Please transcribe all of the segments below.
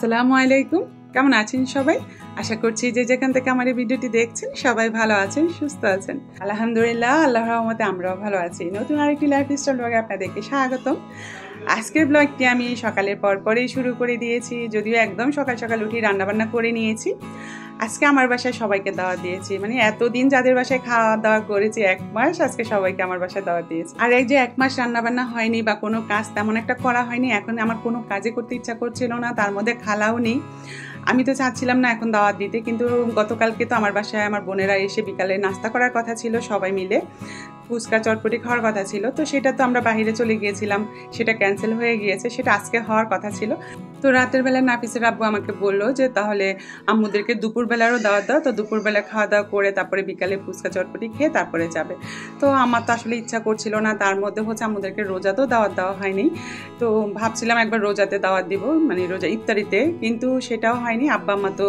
আসসালামু আলাইকুম, কেমন আছেন সবাই? আশা করছি যে যেখান থেকে আমার এই ভিডিওটি দেখছেন সবাই ভালো আছেন, সুস্থ আছেন। আলহামদুলিল্লাহ, আল্লাহর রহমতে আমরাও ভালো আছি। নতুন আরেকটি লাইফস্টাইল ব্লগে আপনাদেরকে স্বাগতম। আজকের ব্লগটি আমি সকালের পরেই শুরু করে দিয়েছি, যদিও একদম সকাল সকাল উঠে রান্নাবান্না করে নিয়েছি। আজকে আমার বাসায় সবাইকে দাওয়াত দিয়েছি, মানে এতদিন যাদের বাসায় খাওয়া দাওয়া করেছি 1 মাস, আজকে সবাইকে আমার বাসায় দাওয়াত দিয়েছি। আর এই যে 1 মাস রান্নাবান্না হয়নি বা কোনো কাজ তেমন একটা করা হয়নি, এখন আমার কোনো কাজে করতে ইচ্ছা করছিল না, তার মধ্যে খালাও নেই। আমি তো চাচ্ছিলাম না এখন দাওয়াত দিতে, কিন্তু গতকালকে তো আমার বাসায় আমার বোনেরা এসে বিকালে নাস্তা করার কথা ছিল, সবাই মিলে ফুচকা চটপটি খাওয়ার কথা ছিল, তো সেটা তো আমরা বাইরে চলে গিয়েছিলাম, সেটা ক্যান্সেল হয়ে গিয়েছে। সেটা আজকে হওয়ার কথা ছিল। তো রাতের বেলা নাফিসের আব্বু আমাকে বললো যে তাহলে আম্মুদেরকে দুপুরবেলারও দাওয়াত দাও, তো দুপুরবেলা খাওয়া দাওয়া করে তারপরে বিকালে ফুচকা চটপটি খেয়ে তারপরে যাবে। তো আমার তো আসলে ইচ্ছা করছিল না, তার মধ্যে হচ্ছে আম্মুদেরকে রোজাতেও দাওয়াত দেওয়া হয়নি, তো ভাবছিলাম একবার রোজাতে দাওয়াত দিব, মানে রোজা ইফতারিতে, কিন্তু সেটাও হয়নি। আব্বা আম্মা তো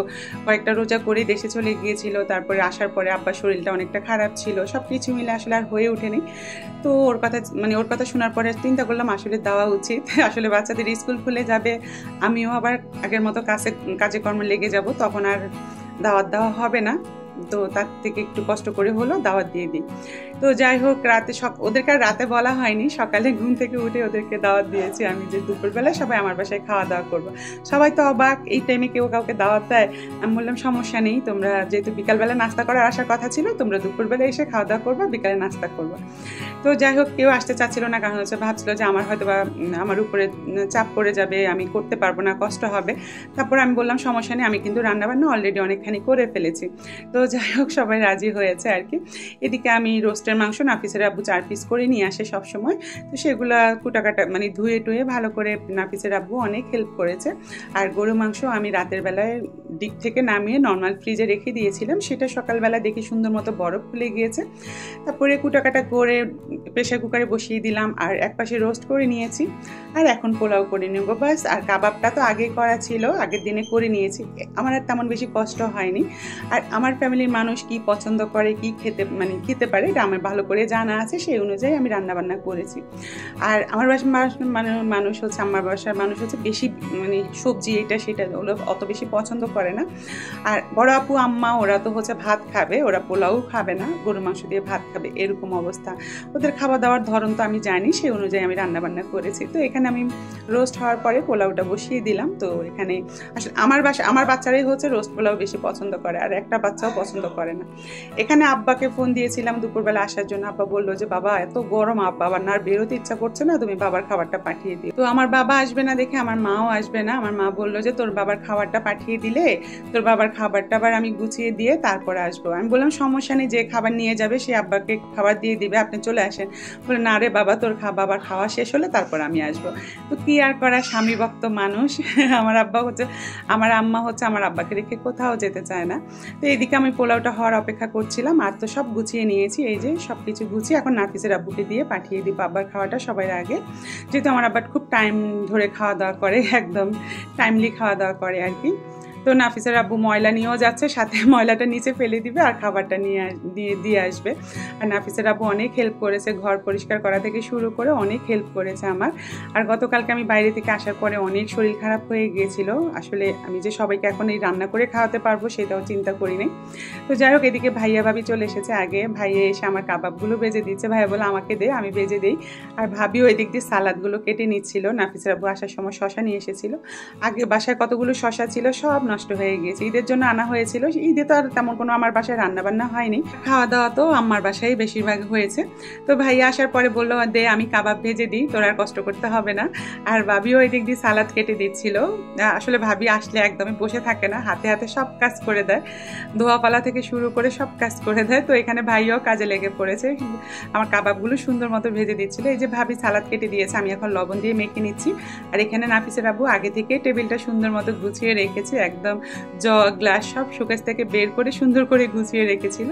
কয়েকটা রোজা করে দেশে চলে গিয়েছিল, তারপরে আসার পরে আব্বার শরীরটা অনেকটা খারাপ ছিল, সব কিছু মিলে আসলে আর হয়ে ওঠেনি। তো ওর কথা শোনার পরে চিন্তা করলাম আসলে দেওয়া উচিত। আসলে বাচ্চাদের স্কুল খুলে যাবে, আমিও আবার আগের মতো কাজে কর্মে লেগে যাব, তখন আর দাওয়াত দেওয়া হবে না, তো তার থেকে একটু কষ্ট করে হলো দাওয়াত দিয়ে দিই। তো যাই হোক, ওদেরকে আর রাতে বলা হয়নি, সকালে ঘুম থেকে উঠে ওদেরকে দাওয়াত দিয়েছি আমি, যে দুপুরবেলায় সবাই আমার বাসায় খাওয়া দাওয়া করবো। সবাই তো অবাক, এই টাইমে কেউ কাউকে দাওয়াত দেয়? আমি বললাম সমস্যা নেই, তোমরা যেহেতু বিকালবেলা নাস্তা করার আসার কথা ছিল, তোমরা দুপুরবেলা এসে খাওয়া দাওয়া করবা, বিকালে নাস্তা করবা। তো যাই হোক, কেউ আসতে চাচ্ছিল না, কারণ হচ্ছে ভাবছিল যে আমার হয়তো বা আমার উপরে চাপ পড়ে যাবে, আমি করতে পারবো না, কষ্ট হবে। তারপর আমি বললাম সমস্যা নেই, আমি কিন্তু রান্নাবান্না অলরেডি অনেকখানি করে ফেলেছি। তো যাই হোক, সবাই রাজি হয়েছে আর কি। এদিকে আমি রোস্টের মাংস নাফিসের আব্বু 4 পিস করে নিয়ে আসে সবসময়, তো সেগুলো কুটাকাটা মানে ধুয়ে টুয়ে ভালো করে নাফিসের আব্বু অনেক হেল্প করেছে। আর গরু মাংস আমি রাতের বেলায় ডিপ থেকে নামিয়ে নর্মাল ফ্রিজে রেখে দিয়েছিলাম, সেটা সকালবেলা দেখি সুন্দর মতো বরফ খুলে গিয়েছে। তারপরে কুটাকাটা করে প্রেশার কুকারে বসিয়ে দিলাম, আর এক পাশে রোস্ট করে নিয়েছি, আর এখন পোলাও করে নেব বাস। আর কাবাবটা তো আগেই করা ছিল, আগের দিনে করে নিয়েছি, আমার আর তেমন বেশি কষ্ট হয়নি। আর আমার ফ্যামিলির মানুষ কি পছন্দ করে, কি খেতে পারে, এটা আমার ভালো করে জানা আছে, সেই অনুযায়ী আমি রান্নাবান্না করেছি। আর আমার বাসার মানুষ হচ্ছে, আমার বাসার মানুষ হচ্ছে বেশি মানে সবজি এটা সেটা ওরা অত বেশি পছন্দ করে না। আর বড় আপু আম্মা ওরা তো হচ্ছে ভাত খাবে, ওরা পোলাও খাবে না, গরু মাংস দিয়ে ভাত খাবে, এরকম অবস্থা। ওদের খাওয়া দাওয়ার ধরন তো আমি জানি, সেই অনুযায়ী আমি রান্নাবান্না করেছি। তো এখানে আমি রোস্ট হওয়ার পরে পোলাওটা বসিয়ে দিলাম। তো এখানে আসলে আমার বাচ্চারাই হচ্ছে রোস্ট পোলাও বেশি পছন্দ করে, আর একটা বাচ্চাও পছন্দ করে না। এখানে আব্বাকে ফোন দিয়েছিলাম দুপুরবেলা আসার জন্য, আব্বা বললো যে বাবা এত গরম, বাবার না আর বেরোতে ইচ্ছা করছে না, তুমি বাবার খাবারটা পাঠিয়ে দিও। তো আমার বাবা আসবে না দেখে আমার মাও আসবে না, আমার মা বললো যে তোর বাবার খাবারটা পাঠিয়ে দিলে তোর বাবার খাবারটা আবার আমি গুছিয়ে দিয়ে তারপরে আসবো। আমি বললাম সমস্যা নেই, যে খাবার নিয়ে যাবে সে আব্বাকে খাবার দিয়ে দিবে, আপনি চলে আসেন। বলে না রে বাবা, তোর বাবার খাওয়া শেষ হলে তারপর আমি আসবো। তো কি আর করা, স্বামী ভক্ত মানুষ। আমার আম্মা হচ্ছে আমার আব্বাকে রেখে কোথাও যেতে চায় না। তো এইদিকে আমি পোলাওটা হওয়ার অপেক্ষা করছিলাম, আর তো সব গুছিয়ে নিয়েছি, এই যে সব কিছু গুছিয়ে এখন নাফিসের আব্বুকে দিয়ে পাঠিয়ে দিব আব্বার খাওয়াটা সবার আগে, যেহেতু আমার আব্বা খুব টাইম ধরে খাওয়া দাওয়া করে, একদম টাইমলি খাওয়া দাওয়া করে আর কি। তো নাফিসের আব্বু ময়লা নিয়েও যাচ্ছে, সাথে ময়লাটা নিচে ফেলে দিবে আর খাবারটা দিয়ে আসবে। আর নাফিসের আব্বু অনেক হেল্প করেছে, ঘর পরিষ্কার করা থেকে শুরু করে অনেক হেল্প করেছে আমার। আর গতকালকে আমি বাইরে থেকে আসার পরে অনেক শরীর খারাপ হয়ে গিয়েছিল, আসলে আমি যে সবাইকে এখন এই রান্না করে খাওয়াতে পারবো সেটাও চিন্তা করিনি। তো যাই হোক, এদিকে ভাইয়া ভাবি চলে এসেছে আগে, ভাইয়া এসে আমার কাবাবগুলো ভেজে দিচ্ছে, ভাইয়া বলে আমাকে দে, আমি ভেজে দিই। আর ভাবিও এদিক দিয়ে সালাদগুলো কেটে নিচ্ছিল, নাফিসের আব্বু আসার সময় শশা নিয়ে এসেছিল, আগে বাসায় কতগুলো শশা ছিল সব নষ্ট হয়ে গিয়েছে, ঈদের জন্য আনা হয়েছিল। ঈদে তো আর তেমন কোনো আমার বাসায় রান্নাবান্না হয়নি, খাওয়া দাওয়া তো আমার বাসায় বেশিরভাগ হয়েছে। তো ভাইয়া আসার পরে বললো দে আমি কাবাব ভেজে দিই, তোর আর কষ্ট করতে হবে না। আর ভাবিও এদিক দিয়ে সালাদ কেটে দিচ্ছিল। আসলে ভাবি আসলে একদমই বসে থাকে না, হাতে হাতে সব কাজ করে দেয়, ধোয়া পালা থেকে শুরু করে সব কাজ করে দেয়। তো এখানে ভাইও কাজে লেগে পড়েছে, আমার কাবাবগুলো সুন্দর মতো ভেজে দিচ্ছিল। এই যে ভাবি সালাদ কেটে দিয়েছে, আমি এখন লবণ দিয়ে মেখে নিচ্ছি। আর এখানে নাফিসের আব্বু আগে থেকে টেবিলটা সুন্দর মতো গুছিয়ে রেখেছে, একদম একদম জগ গ্লাস সব শোকেস থেকে বের করে সুন্দর করে গুছিয়ে রেখেছিল।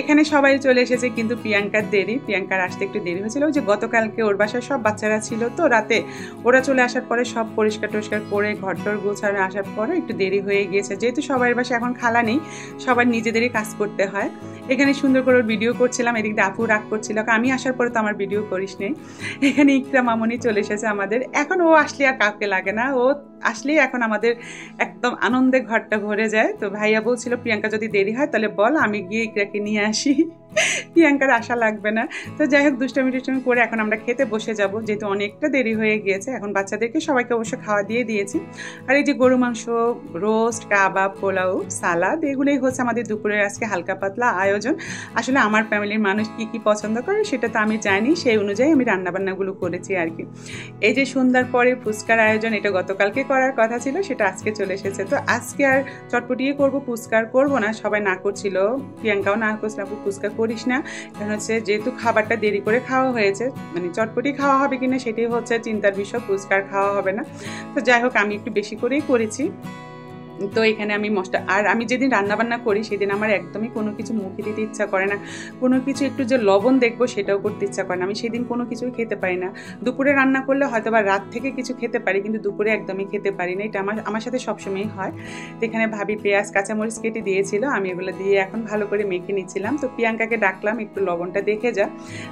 এখানে সবাই চলে এসেছে, কিন্তু প্রিয়াঙ্কার দেরি, প্রিয়াঙ্কার আসতে একটু দেরি হয়েছিল। ওই যে গতকালকে ওর বাসায় সব বাচ্চারা ছিল, তো রাতে ওরা চলে আসার পরে সব পরিষ্কার টরিষ্কার করে ঘরটর গোছানো আসার পরে একটু দেরি হয়ে গিয়েছে। যেহেতু সবার বাসায় এখন খালা নেই, সবার নিজেদেরই কাজ করতে হয়। এখানে সুন্দর করে ভিডিও করছিলাম, এদিক দিয়ে আপু রাগ করছিল, আমি আসার পরে তো আমার ভিডিও করিস নেই। এখানে ইকরাম মামনি চলে এসেছে আমাদের। এখন ও আসলে আর কাউকে লাগে না, ও আসলেই এখন আমাদের একদম আনন্দে ঘরটা ভরে যায়। তো ভাইয়া বলছিল প্রিয়াঙ্কা যদি দেরি হয় তাহলে বল, আমি গিয়ে ইকরাকে নিয়ে আসি, প্রিয়াঙ্কার আশা লাগবে না। তো যাই হোক, দুষ্টামি টুষ্টামি করে এখন আমরা খেতে বসে যাব, যেহেতু অনেকটা দেরি হয়ে গিয়েছে। এখন বাচ্চাদেরকে সবাইকে অবশ্য খাওয়া দিয়ে দিয়েছি। আর এই যে গরু মাংস, রোস্ট, কাবাব, পোলাও, সালাদ, এগুলোই হচ্ছে আমাদের দুপুরের আজকে হালকা পাতলা আয়োজন। আসলে আমার ফ্যামিলির মানুষ কি কি পছন্দ করে সেটা তো আমি জানি, সেই অনুযায়ী আমি রান্নাবান্নাগুলো করেছি আর কি। এই যে সন্ধ্যার পরে ফুচকার আয়োজন, এটা গতকালকে করার কথা ছিল, সেটা আজকে চলে এসেছে। তো আজকে আর চটপটিয়ে করবো, ফুচকার করবো না, সবাই না করছিল, প্রিয়াঙ্কাও না করছিল আপু ফুচকা করিস না, কারণ হচ্ছে যেহেতু খাবারটা দেরি করে খাওয়া হয়েছে, মানে চটপটি খাওয়া হবে কিনা সেটাই হচ্ছে চিন্তার বিষয়, ফুচকার খাওয়া হবে না। তো যাই হোক, আমি একটু বেশি করেই করেছি। তো এখানে আমি মশলা, আর আমি যেদিন রান্নাবান্না করি সেদিন আমার একদমই কোনো কিছু মুখে দিতে ইচ্ছা করে না, কোনো কিছু একটু যে লবণ দেখবো সেটাও করতে ইচ্ছা করে না। আমি সেদিন কোনো কিছুই খেতে পারি না। দুপুরে রান্না করলে হয়তো বা রাত থেকে কিছু খেতে পারি, কিন্তু দুপুরে একদমই খেতে পারি না, এটা আমার সাথে সবসময়ই হয়। তো এখানে ভাবি পেঁয়াজ কাঁচামরিচ কেটে দিয়েছিল, আমি এগুলো দিয়ে এখন ভালো করে মেখে নিচ্ছিলাম। তো প্রিয়াঙ্কাকে ডাকলাম একটু লবণটা দেখে যা,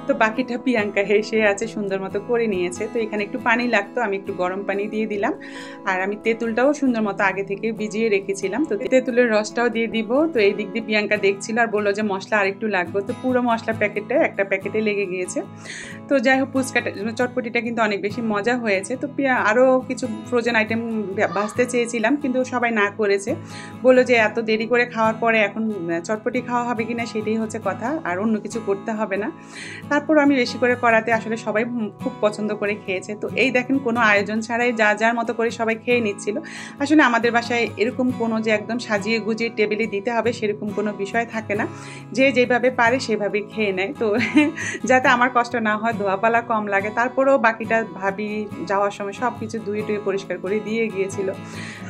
তো বাকিটা প্রিয়াঙ্কা হেসে আছে, সুন্দর মতো করে নিয়েছে। তো এখানে একটু পানি লাগতো, আমি একটু গরম পানি দিয়ে দিলাম। আর আমি তেঁতুলটাও সুন্দর মতো আগে থেকে ভিজিয়ে রেখেছিলাম, তো তেঁতুলের রসটাও দিয়ে দিব। তো এই দিক দিয়ে প্রিয়াঙ্কা দেখছিল আর বললো যে মশলা আরেকটু লাগবে, তো পুরো মশলা প্যাকেটটা একটা প্যাকেটে লেগে গিয়েছে। তো যাই হোক, ফুচকাটা চটপটিটা কিন্তু অনেক বেশি মজা হয়েছে। তো আরও কিছু ফ্রোজেন আইটেম ভাজতে চেয়েছিলাম, কিন্তু সবাই না করেছে, বললো যে এত দেরি করে খাওয়ার পরে এখন চটপটি খাওয়া হবে কিনা সেটাই হচ্ছে কথা, আর অন্য কিছু করতে হবে না। তারপর আমি বেশি করে করাতে আসলে সবাই খুব পছন্দ করে খেয়েছে। তো এই দেখেন, কোনো আয়োজন ছাড়াই যার মতো করে সবাই খেয়ে নিচ্ছিল। আসলে আমাদের বাসায় এরকম কোনো যে একদম সাজিয়ে গুজিয়ে টেবিলে দিতে হবে সেরকম কোনো বিষয় থাকে না, যে যেভাবে পারে সেভাবে খেয়ে নেয়। তো যাতে আমার কষ্ট না হয়, ধোয়াপালা কম লাগে, তারপরেও বাকিটা ভাবি যাওয়ার সময় সব কিছু ধুয়ে টুয়ে পরিষ্কার করে দিয়ে গিয়েছিল।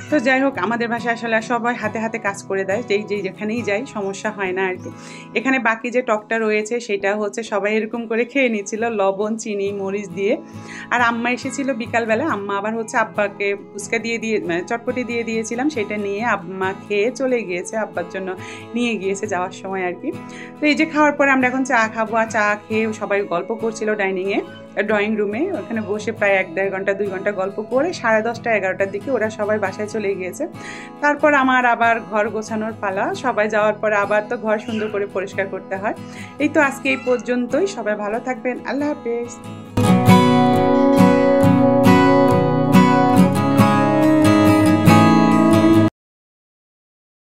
তো যাই হোক, আমাদের বাসায় আসলে সবাই হাতে হাতে কাজ করে দেয়, যেখানেই যাই সমস্যা হয় না আর কি। এখানে বাকি যে টকটা রয়েছে সেটা হচ্ছে সবাই এরকম করে খেয়ে নিচ্ছিল, লবণ, চিনি, মরিচ দিয়ে। আর আম্মা এসেছিল বিকালবেলা, আম্মা আবার হচ্ছে আব্বাকে ফুচকা মানে চটপটি দিয়ে দিয়েছিলাম, সেটা নিয়ে আম্মা খেয়ে চলে গিয়েছে, আব্বার জন্য নিয়ে গিয়েছে যাওয়ার সময় আর কি। তো এই যে খাওয়ার পরে আমরা এখন চা খাবো, আর চা খেয়ে সবাই গল্প করছিল ডাইনিংয়ে, ড্রয়িং রুমে। ওখানে বসে প্রায় 1-1.5 ঘন্টা 2 ঘন্টা গল্প করে 10:30 11টার দিকে ওরা সবাই বাসায় চলে গিয়েছে। তারপর আমার আবার ঘর গোছানোর পালা, সবাই যাওয়ার পরে আবার তো ঘর সুন্দর করে পরিষ্কার করতে হয়। এই তো আজকে এই পর্যন্তই, সবাই ভালো থাকবেন, আল্লাহ হাফেজ।